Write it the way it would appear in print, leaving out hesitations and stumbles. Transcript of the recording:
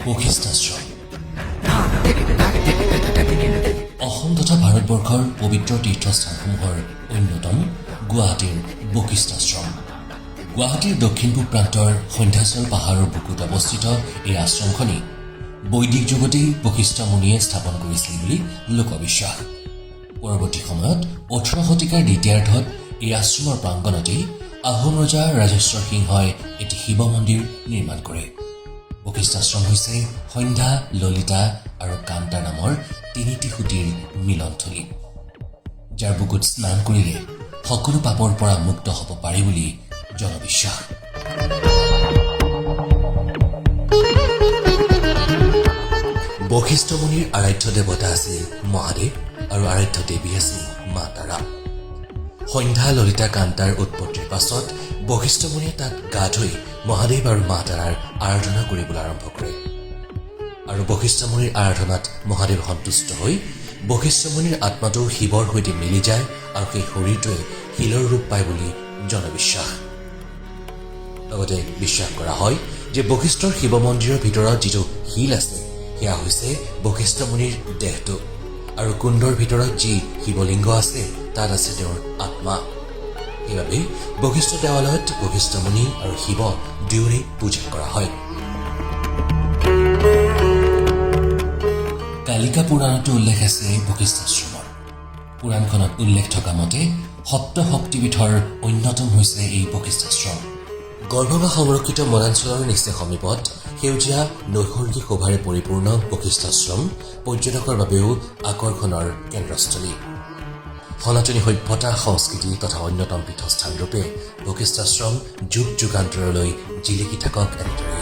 বশিষ্ঠাশ্ৰম অসম তথা ভাৰতবৰ্ষৰ পবিত্ৰ তীৰ্থস্থানসমূহৰ অন্যতম গুৱাহাটীৰ বশিষ্ঠাশ্ৰম গুৱাহাটীৰ দক্ষিণ পূব প্ৰান্তৰ সন্ধ্যাচল পাহাৰৰ বুকুত অৱস্থিত এই আশ্ৰমখনি বৈদিক যুগতেই বশিষ্ঠ মুনিয়ে স্থাপন কৰিছিল বুলি লোকবিশ্বাস পৰৱৰ্তী সময়ত 18 শতিকাৰ দ্বিতীয়াৰ্ধত এই আশ্ৰমৰ প্ৰাংগণতেই আহোম ৰজা ৰাজেশ্বৰ সিংহই এটি শিৱ মন্দিৰ নিৰ্মাণ কৰে বশিষ্ঠাশ্ৰম হৈছে সন্ধ্যা ললিতা আৰু কান্তা নামৰ তিনিটি সুঁতিৰ মিলনথলী যাৰ বুকুত স্নান কৰিলে সকলো পাপৰ পৰা মুক্ত হ'ব পাৰে বুলি জনবিশ্বাস বশিষ্ঠ মুনিৰ আৰাধ্য দেৱতা আছিল মহাদেৱ আৰু আৰাধ্য দেৱী আছিল মা তাৰা সন্ধ্যা ললিতা কান্তাৰ উৎপত্তিৰ পাছত বশিষ্ঠ মুনিয়ে তাত গা ধুই মহাদেৱ আৰু মা তাৰাৰ আৰাধনা কৰিবলৈ আৰম্ভ কৰে আৰু বশিষ্ঠ মুনিৰ আৰাধনাত মহাদেৱ সন্তুষ্ট হৈ বশিষ্ঠ মুনিৰ আত্মাটো শিৱৰ সৈতে মিলি যায় আৰু সেই শৰীৰটোৱে শিলৰ ৰূপ পায় বুলি জনবিশ্বাস লগতে বিশ্বাস কৰা হয় যে বশিষ্ঠৰ শিৱ মন্দিৰৰ ভিতৰত যিটো শিল আছে সেয়া হৈছে বশিষ্ঠ মুনিৰ দেহটো আৰু কুণ্ডৰ ভিতৰত যি শিৱলিংগ আছে তাত আছে তেওঁৰ আত্মা সেইবাবে বশিষ্ঠ দেৱালয়ত বশিষ্ঠ মুনি আৰু শিৱ দুয়োৰে পূজা কৰা হয় কালিকা পুৰাণতো উল্লেখ আছে বশিষ্ঠাশ্ৰমৰ পুৰাণখনত উল্লেখ থকা মতে সপ্ত শক্তিপীঠৰ অন্যতম হৈছে এই বশিষ্ঠাশ্ৰম গৰ্ভবা সংৰক্ষিত বনাঞ্চলৰ নিচেই সমীপত সেউজীয়া নৈসৰ্গিক শোভাৰে পৰিপূৰ্ণ বশিষ্ঠাশ্ৰম পৰ্যটকৰ বাবেও আকৰ্ষণৰ কেন্দ্ৰস্থলী সনাতনী সভ্যতা সংস্কৃতি তথা অন্যতম পীঠস্থানৰূপে বশিষ্ঠাশ্ৰম যুগ যুগান্তৰলৈ জিলিকি থাকক এনেদৰে